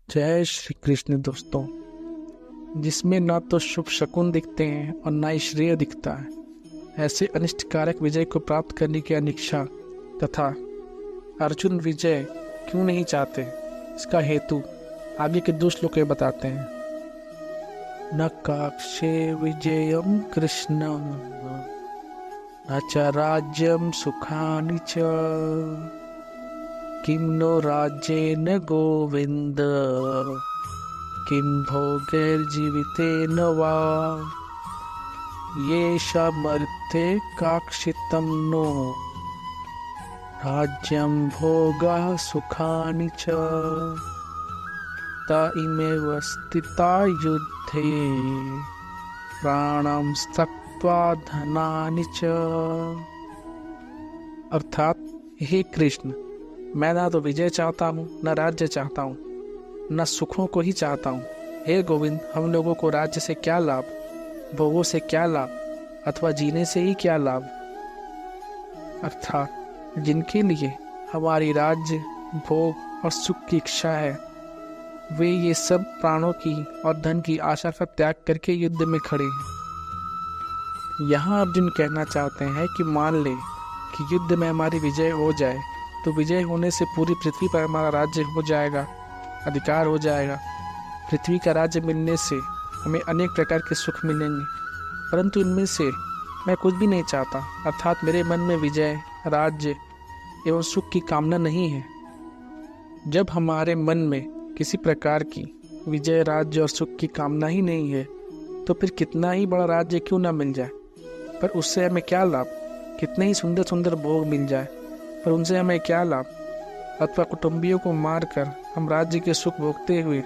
जय श्री कृष्ण दोस्तों। जिसमें ना तो शुभ शकुन दिखते हैं और ना ही श्रेय दिखता है, ऐसे अनिष्टकारक विजय को प्राप्त करने की अनिच्छा तथा अर्जुन विजय क्यों नहीं चाहते, इसका हेतु आगे के दो श्लोक में बताते हैं। न काक्षे विजयम कृष्ण न च राज्यम सुखानि च किम नो राज्येन गोविंद किम भोगैर्जीवितेन वा येषामर्थे काक्षितं नो राज्यं भोगाः सुखानि च त इमेव स्थिता युद्धे प्राणं त्यक्त्वा धनानि च। अर्थात, हे कृष्ण, मैं ना तो विजय चाहता हूँ, न राज्य चाहता हूँ, न सुखों को ही चाहता हूँ। हे गोविंद, हम लोगों को राज्य से क्या लाभ, भोगों से क्या लाभ, अथवा जीने से ही क्या लाभ। अर्थात जिनके लिए हमारी राज्य, भोग और सुख की इच्छा है, वे ये सब प्राणों की और धन की आशा का त्याग करके युद्ध में खड़े हैं। यहाँ अर्जुन कहना चाहते हैं कि मान ले कि युद्ध में हमारी विजय हो जाए तो विजय होने से पूरी पृथ्वी पर हमारा राज्य हो जाएगा, अधिकार हो जाएगा। पृथ्वी का राज्य मिलने से हमें अनेक प्रकार के सुख मिलेंगे, परंतु इनमें से मैं कुछ भी नहीं चाहता। अर्थात मेरे मन में विजय, राज्य एवं सुख की कामना नहीं है। जब हमारे मन में किसी प्रकार की विजय, राज्य और सुख की कामना ही नहीं है, तो फिर कितना ही बड़ा राज्य क्यों ना मिल जाए, पर उससे हमें क्या लाभ। कितने ही सुंदर सुंदर भोग मिल जाए, पर उनसे हमें क्या लाभ। अथवा कुटुंबियों को मारकर हम राज्य के सुख भोगते हुए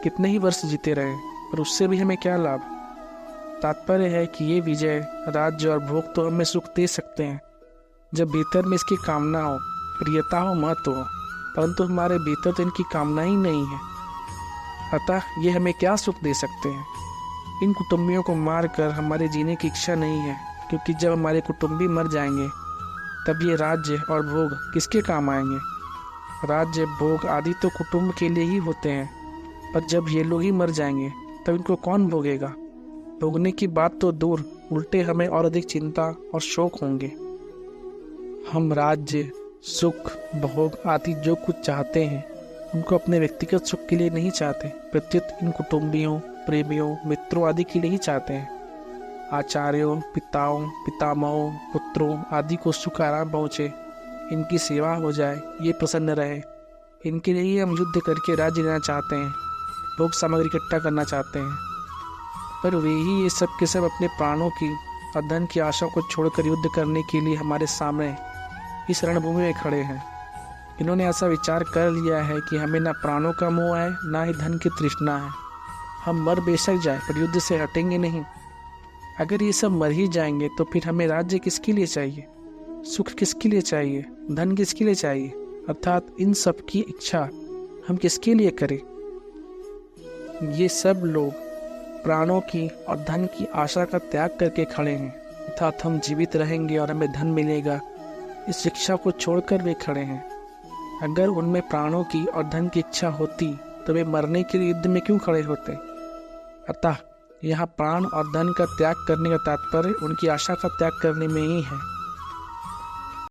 कितने ही वर्ष जीते रहे, पर उससे भी हमें क्या लाभ। तात्पर्य है कि ये विजय, राज्य और भोग तो हमें सुख दे सकते हैं जब भीतर में इसकी कामना हो, प्रियता हो, महत्व हो, परंतु हमारे भीतर तो इनकी कामना ही नहीं है। अतः ये हमें क्या सुख दे सकते हैं। इन कुटुंबियों को मारकर हमारे जीने की इच्छा नहीं है, क्योंकि जब हमारे कुटुंबी मर जाएंगे तब ये राज्य और भोग किसके काम आएंगे। राज्य, भोग आदि तो कुटुंब के लिए ही होते हैं, पर जब ये लोग ही मर जाएंगे तब इनको कौन भोगेगा। भोगने की बात तो दूर, उल्टे हमें और अधिक चिंता और शोक होंगे। हम राज्य, सुख, भोग आदि जो कुछ चाहते हैं उनको अपने व्यक्तिगत सुख के लिए नहीं चाहते, प्रत्युत इन कुटुंबियों, प्रेमियों, मित्रों आदि के लिए ही चाहते हैं। आचार्यों, पिताओं, पितामहों, पुत्रों आदि को सुख आराम पहुँचे, इनकी सेवा हो जाए, ये प्रसन्न रहे, इनके लिए ही हम युद्ध करके राज्य लेना चाहते हैं, भोग सामग्री इकट्ठा करना चाहते हैं। पर वे ही ये सब के सब अपने प्राणों की और धन की आशा को छोड़कर युद्ध करने के लिए हमारे सामने इस रणभूमि में खड़े हैं। इन्होंने ऐसा विचार कर लिया है कि हमें ना प्राणों का मोह है, ना ही धन की तृष्णा है। हम मर बेशक जाए, पर युद्ध से हटेंगे नहीं। अगर ये सब मर ही जाएंगे तो फिर हमें राज्य किसके लिए चाहिए, सुख किसके लिए चाहिए, धन किसके लिए चाहिए। अर्थात इन सब की इच्छा हम किसके लिए करें। ये सब लोग प्राणों की और धन की आशा का त्याग करके खड़े हैं। अर्थात हम जीवित रहेंगे और हमें धन मिलेगा, इस शिक्षा को छोड़कर वे खड़े हैं। अगर उनमें प्राणों की और धन की इच्छा होती तो वे मरने के लिए युद्ध में क्यों खड़े होते। अतः यहाँ प्राण और धन का त्याग करने का तात्पर्य उनकी आशा का त्याग करने में ही है।